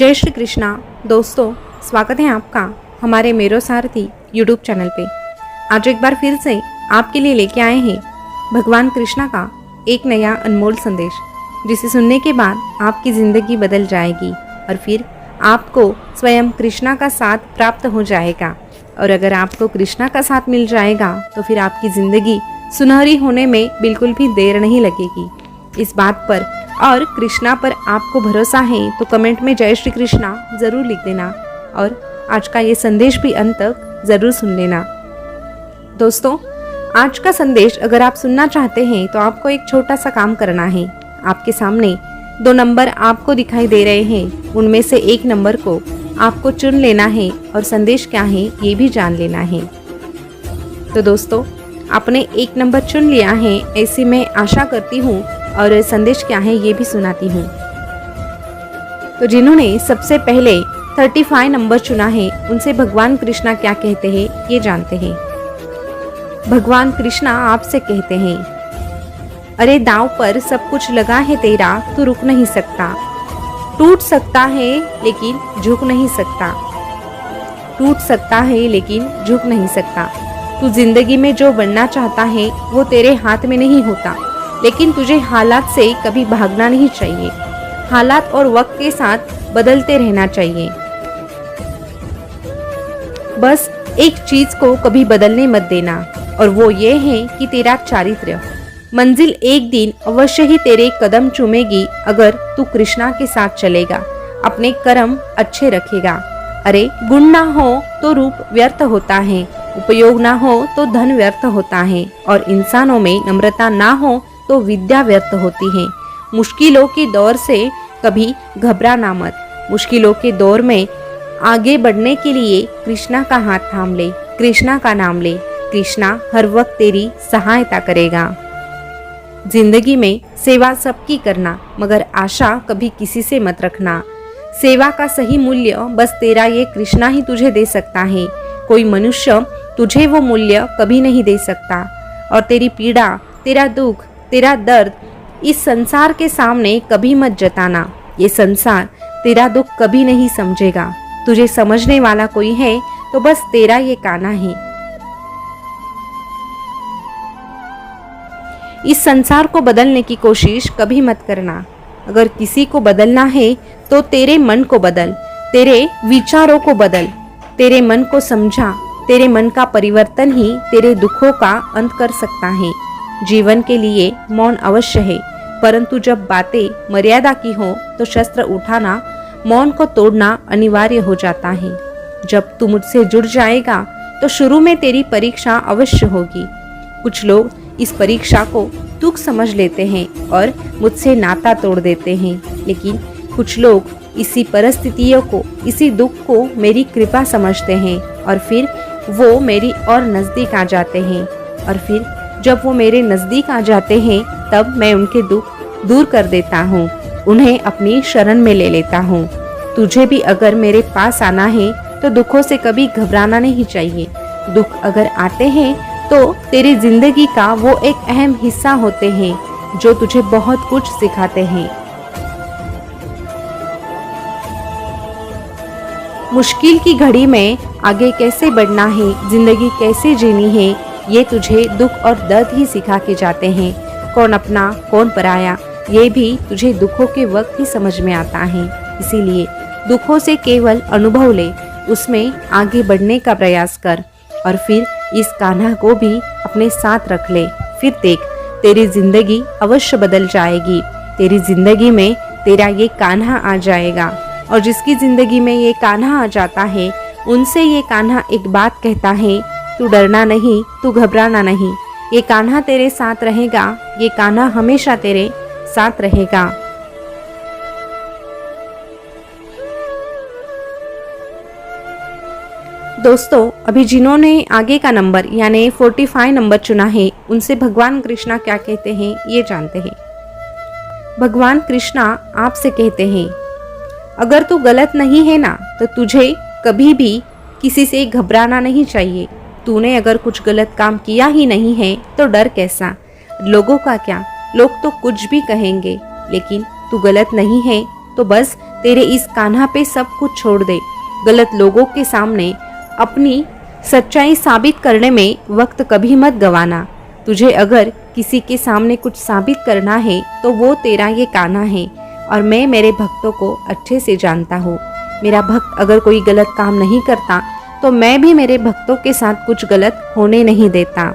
जय श्री कृष्णा। दोस्तों, स्वागत है आपका हमारे मेरो सारथी यूट्यूब चैनल पे। आज एक बार फिर से आपके लिए लेके आए हैं भगवान कृष्णा का एक नया अनमोल संदेश, जिसे सुनने के बाद आपकी ज़िंदगी बदल जाएगी और फिर आपको स्वयं कृष्णा का साथ प्राप्त हो जाएगा। और अगर आपको कृष्णा का साथ मिल जाएगा तो फिर आपकी ज़िंदगी सुनहरी होने में बिल्कुल भी देर नहीं लगेगी। इस बात पर और कृष्णा पर आपको भरोसा है तो कमेंट में जय श्री कृष्णा ज़रूर लिख देना और आज का ये संदेश भी अंत तक ज़रूर सुन लेना। दोस्तों, आज का संदेश अगर आप सुनना चाहते हैं तो आपको एक छोटा सा काम करना है। आपके सामने 2 नंबर आपको दिखाई दे रहे हैं, उनमें से एक नंबर को आपको चुन लेना है और संदेश क्या है ये भी जान लेना है। तो दोस्तों, आपने एक नंबर चुन लिया है, ऐसे मैं आशा करती हूँ, और संदेश क्या है ये भी सुनाती हूँ। तो जिन्होंने सबसे पहले 35 नंबर चुना है उनसे भगवान कृष्णा क्या कहते हैं ये जानते हैं। भगवान कृष्णा आपसे कहते हैं, अरे दांव पर सब कुछ लगा है तेरा, तू रुक नहीं सकता। टूट सकता है लेकिन झुक नहीं सकता। टूट सकता है लेकिन झुक नहीं सकता। तू जिंदगी में जो बनना चाहता है वो तेरे हाथ में नहीं होता, लेकिन तुझे हालात से कभी भागना नहीं चाहिए। हालात और वक्त के साथ बदलते रहना चाहिए। बस एक चीज को कभी बदलने मत देना, और वो ये है कि तेरा चारित्र्य। मंजिल एक दिन अवश्य ही तेरे कदम चूमेगी अगर तू कृष्णा के साथ चलेगा, अपने कर्म अच्छे रखेगा। अरे गुण ना हो तो रूप व्यर्थ होता है, उपयोग ना हो तो धन व्यर्थ होता है, और इंसानों में नम्रता ना हो तो विद्या व्यर्थ होती है। मुश्किलों के दौर से कभी घबराना मत। मुश्किलों के दौर में आगे बढ़ने के लिए कृष्णा का हाथ थाम ले, कृष्णा का नाम ले। कृष्णा हर वक्त तेरी सहायता करेगा। जिंदगी में सेवा सबकी करना, मगर आशा कभी किसी से मत रखना। सेवा का सही मूल्य बस तेरा ये कृष्णा ही तुझे दे सकता है। कोई मनुष्य तुझे वो मूल्य कभी नहीं दे सकता। और तेरी पीड़ा, तेरा दुख, तेरा दर्द इस संसार के सामने कभी मत जताना। ये संसार तेरा दुख कभी नहीं समझेगा। तुझे समझने वाला कोई है तो बस तेरा ये कान्हा है। इस संसार को बदलने की कोशिश कभी मत करना। अगर किसी को बदलना है तो तेरे मन को बदल, तेरे विचारों को बदल। तेरे मन को समझा। तेरे मन का परिवर्तन ही तेरे दुखों का अंत कर सकता है। जीवन के लिए मौन अवश्य है, परंतु जब बातें मर्यादा की हो तो शस्त्र उठाना, मौन को तोड़ना अनिवार्य हो जाता है। जब तू मुझसे जुड़ जाएगा तो शुरू में तेरी परीक्षा अवश्य होगी। कुछ लोग इस परीक्षा को दुख समझ लेते हैं और मुझसे नाता तोड़ देते हैं, लेकिन कुछ लोग इसी परिस्थितियों को, इसी दुख को मेरी कृपा समझते हैं और फिर वो मेरी और नज़दीक आ जाते हैं। और फिर जब वो मेरे नज़दीक आ जाते हैं तब मैं उनके दुख दूर कर देता हूँ, उन्हें अपनी शरण में ले लेता हूँ। तुझे भी अगर मेरे पास आना है तो दुखों से कभी घबराना नहीं चाहिए। दुख अगर आते हैं तो तेरी जिंदगी का वो एक अहम हिस्सा होते हैं जो तुझे बहुत कुछ सिखाते हैं। मुश्किल की घड़ी में आगे कैसे बढ़ना है, जिंदगी कैसे जीनी है, ये तुझे दुख और दर्द ही सिखा के जाते हैं। कौन अपना कौन पराया, ये भी तुझे दुखों के वक्त ही समझ में आता है। इसीलिए दुखों से केवल अनुभव ले, उसमें आगे बढ़ने का प्रयास कर और फिर इस कान्हा को भी अपने साथ रख ले। फिर देख, तेरी जिंदगी अवश्य बदल जाएगी। तेरी जिंदगी में तेरा ये कान्हा आ जाएगा, और जिसकी जिंदगी में ये कान्हा आ जाता है उनसे ये कान्हा एक बात कहता है, तू डरना नहीं, तू घबराना नहीं। ये कान्हा तेरे साथ रहेगा। ये कान्हा हमेशा तेरे साथ रहेगा। दोस्तों, अभी जिन्होंने आगे का नंबर यानी 45 नंबर चुना है उनसे भगवान कृष्णा क्या कहते हैं ये जानते हैं। भगवान कृष्णा आपसे कहते हैं, अगर तू गलत नहीं है ना तो तुझे कभी भी किसी से घबराना नहीं चाहिए। तूने अगर कुछ गलत काम किया ही नहीं है तो डर कैसा? लोगों का क्या, लोग तो कुछ भी कहेंगे, लेकिन तू गलत नहीं है तो बस तेरे इस कान्हा पे सब कुछ छोड़ दे। गलत लोगों के सामने अपनी सच्चाई साबित करने में वक्त कभी मत गंवाना। तुझे अगर किसी के सामने कुछ साबित करना है तो वो तेरा ये कान्हा है, और मैं मेरे भक्तों को अच्छे से जानता हूँ। मेरा भक्त अगर कोई गलत काम नहीं करता तो मैं भी मेरे भक्तों के साथ कुछ गलत होने नहीं देता।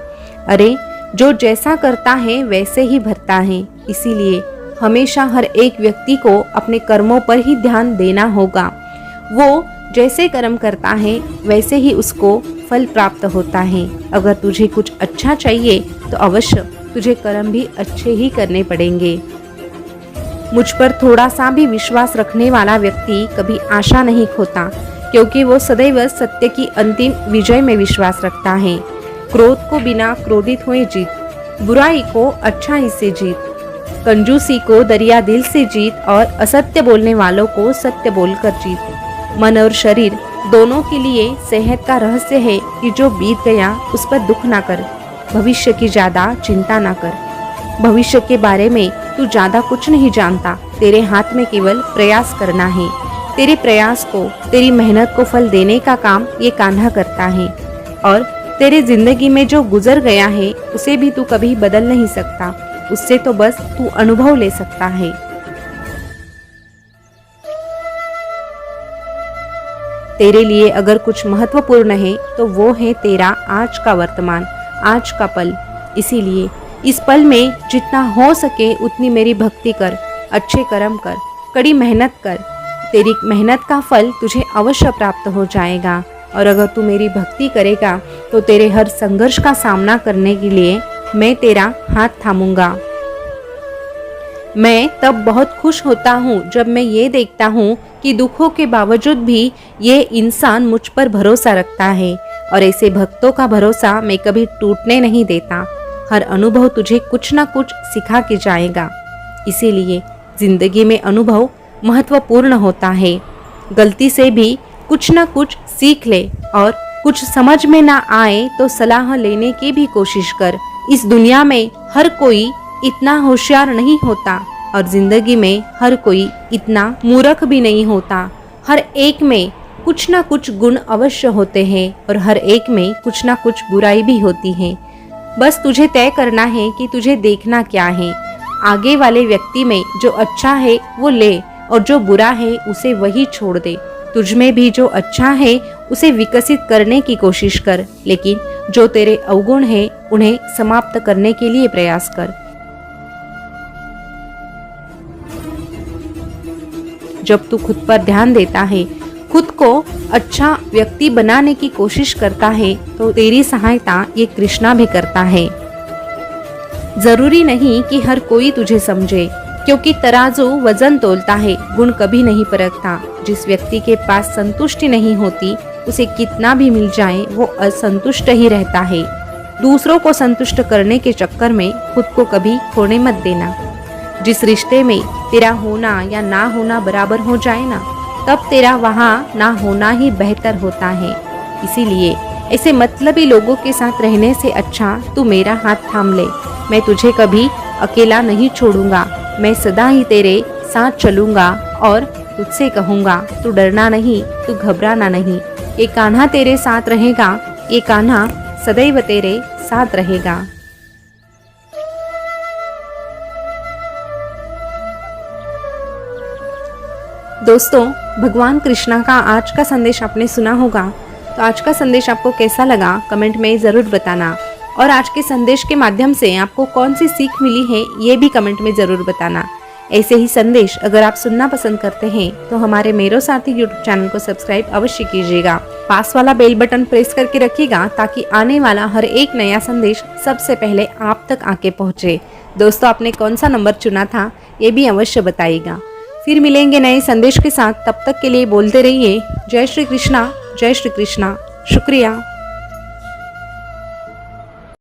अरे जो जैसा करता है वैसे ही भरता है, इसीलिए हमेशा हर एक व्यक्ति को अपने कर्मों पर ही ध्यान देना होगा। वो जैसे कर्म करता है वैसे ही उसको फल प्राप्त होता है। अगर तुझे कुछ अच्छा चाहिए तो अवश्य तुझे कर्म भी अच्छे ही करने पड़ेंगे। मुझ पर थोड़ा सा भी विश्वास रखने वाला व्यक्ति कभी आशा नहीं खोता, क्योंकि वो सदैव सत्य की अंतिम विजय में विश्वास रखता है। क्रोध को बिना क्रोधित हुए जीत, बुराई को अच्छाई से जीत, कंजूसी को दरिया दिल से जीत, और असत्य बोलने वालों को सत्य बोलकर जीत। मन और शरीर दोनों के लिए सेहत का रहस्य है कि जो बीत गया उस पर दुख ना कर, भविष्य की ज्यादा चिंता ना कर। भविष्य के बारे में तू ज्यादा कुछ नहीं जानता, तेरे हाथ में केवल प्रयास करना है। तेरे प्रयास को, तेरी मेहनत को फल देने का काम ये कान्हा करता है, और तेरे जिंदगी में जो गुजर गया है उसे भी तू कभी बदल नहीं सकता, उससे तो बस तू अनुभव ले सकता है। तेरे लिए अगर कुछ महत्वपूर्ण है तो वो है तेरा आज का वर्तमान, आज का पल। इसीलिए इस पल में जितना हो सके उतनी मेरी भक्ति कर, अच्छे कर्म कर, कड़ी मेहनत कर। तेरी मेहनत का फल तुझे अवश्य प्राप्त हो जाएगा। और अगर तू मेरी भक्ति करेगा तो तेरे हर संघर्ष का सामना करने के लिए मैं तेरा हाथ थामूंगा। मैं तब बहुत खुश होता हूँ जब मैं ये देखता हूँ कि दुखों के बावजूद भी ये इंसान मुझ पर भरोसा रखता है, और ऐसे भक्तों का भरोसा मैं कभी टूटने नहीं देता। हर अनुभव तुझे कुछ ना कुछ सिखा के जाएगा, इसीलिए जिंदगी में अनुभव महत्वपूर्ण होता है। गलती से भी कुछ ना कुछ सीख ले, और कुछ समझ में ना आए तो सलाह लेने की भी कोशिश कर। इस दुनिया में हर कोई इतना होशियार नहीं होता, और जिंदगी में हर कोई इतना मूर्ख भी नहीं होता। हर एक में कुछ ना कुछ गुण अवश्य होते हैं, और हर एक में कुछ ना कुछ बुराई भी होती है। बस तुझे तय करना है कि तुझे देखना क्या है। आगे वाले व्यक्ति में जो अच्छा है वो ले, और जो बुरा है उसे वही छोड़ दे। तुझमें भी जो अच्छा है उसे विकसित करने की कोशिश कर, लेकिन जो तेरे अवगुण है उन्हें समाप्त करने के लिए प्रयास कर। जब तू खुद पर ध्यान देता है, खुद को अच्छा व्यक्ति बनाने की कोशिश करता है, तो तेरी सहायता ये कृष्णा भी करता है। जरूरी नहीं कि हर कोई तुझे समझे, क्योंकि तराजू वजन तोलता है, गुण कभी नहीं परखता। जिस व्यक्ति के पास संतुष्टि नहीं होती उसे कितना भी मिल जाए वो असंतुष्ट ही रहता है। दूसरों को संतुष्ट करने के चक्कर में खुद को कभी खोने मत देना। जिस रिश्ते में तेरा होना या ना होना बराबर हो जाए ना, तब तेरा वहाँ ना होना ही बेहतर होता है। इसीलिए ऐसे मतलबी लोगों के साथ रहने से अच्छा तू मेरा हाथ थाम ले। मैं तुझे कभी अकेला नहीं छोड़ूंगा, मैं सदा ही तेरे साथ चलूंगा, और तुझसे कहूंगा तू डरना नहीं, तू घबराना नहीं। ये कान्हा तेरे साथ रहेगा, ये कान्हा सदैव तेरे साथ रहेगा। दोस्तों, भगवान कृष्णा का आज का संदेश आपने सुना होगा, तो आज का संदेश आपको कैसा लगा कमेंट में ज़रूर बताना, और आज के संदेश के माध्यम से आपको कौन सी सीख मिली है ये भी कमेंट में ज़रूर बताना। ऐसे ही संदेश अगर आप सुनना पसंद करते हैं तो हमारे मेरो साथी यूट्यूब चैनल को सब्सक्राइब अवश्य कीजिएगा। पास वाला बेल बटन प्रेस करके रखिएगा ताकि आने वाला हर एक नया संदेश सबसे पहले आप तक आके पहुँचे। दोस्तों, आपने कौन सा नंबर चुना था ये भी अवश्य बताइएगा। फिर मिलेंगे नए संदेश के साथ, तब तक के लिए बोलते रहिए जय श्री कृष्णा, जय श्री कृष्णा। शुक्रिया।